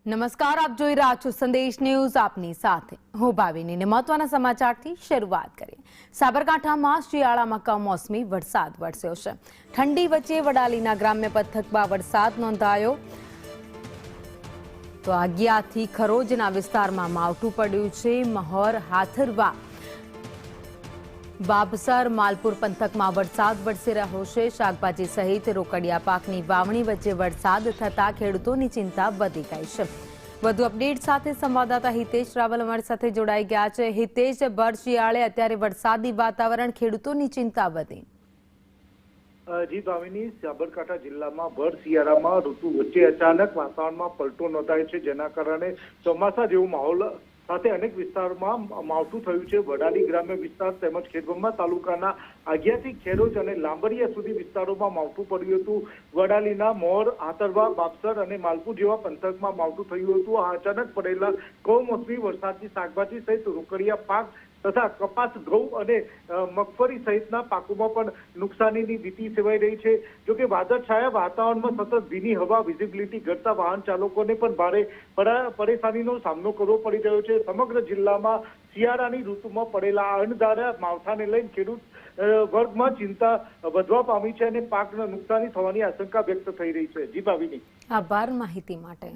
નમસ્કાર, આપ જોઈ રહ્યા છો સંદેશ ન્યૂઝ. આપની સાથે હું ભાવિની. મહત્વના સમાચારથી શરૂઆત કરીએ. સાબરકાંઠામાં શિયાળામાં કમોસમી વરસાદ વરસ્યો છે. ઠંડી વચ્ચે વડાલીના ગ્રામ્ય પંથકમાં વરસાદ નોંધાયો. તો આગિયાથી ખરોજના વિસ્તારમાં માવઠું પડ્યું છે. મહોર, હાથરવા, બાબસર, માલપુર પંથકમાં વરસાદ વરસી રહ્યો છે. શાકભાજી સહિત રોકડિયા પાકની વાવણી વચ્ચે વરસાદ થતા ખેડૂતોની ચિંતા વધી ગઈ છે. વધુ અપડેટ સાથે સંવાદદાતા હિતેશ રાવલ અમારી સાથે જોડાઈ ગયા છે. હિતેશ, ભર શિયાળે અત્યારે વરસાદી વાતાવરણ, ખેડૂતોની ચિંતા વધી. જી ભાવિની, સાબરકાંઠા જિલ્લામાં ભર શિયાળામાં ઋતુ વચ્ચે અચાનક વાતાવરણમાં પલટો નોંધાય છે, જેના કારણે ચોમાસા જેવો માહોલ સાથે અનેક વિસ્તારોમાં માવઠું થયું છે. વડાલી ગ્રામ્ય વિસ્તાર તેમજ ખેડબ્રહ્મા તાલુકાના આગિયાથી ખેરોજ અને લાંબરિયા સુધી વિસ્તારોમાં માવઠું પડ્યું હતું. વડાલીના મોર, આતરવા, બાપસર અને માલપુર જેવા પંથકમાં માવઠું થયું હતું. આ અચાનક પડેલા કમોસમી વરસાદથી શાકભાજી સહિત રોકડિયા પાક તથા કપાસ, ઘઉં અને મગફળી સહિતના પાકોમાં પણ નુકસાનીની ભીતિ સેવાઈ રહી છે. જોકે વાદળછાયા વાતાવરણમાં સતત ભીની હવા, વિઝિબિલિટી ઘટતા વાહન ચાલકોને પણ ભારે પરેશાનીનો સામનો કરવો પડી રહ્યો છે. સમગ્ર જિલ્લામાં શિયાળાની ઋતુમાં પડેલા અણધાર્યા માવઠાને લઈને ખેડૂત વર્ગમાં ચિંતા વધવા પામી છે અને પાકને નુકસાની થવાની આશંકા વ્યક્ત થઈ રહી છે. જી ભાવિની, આભાર માહિતી માટે.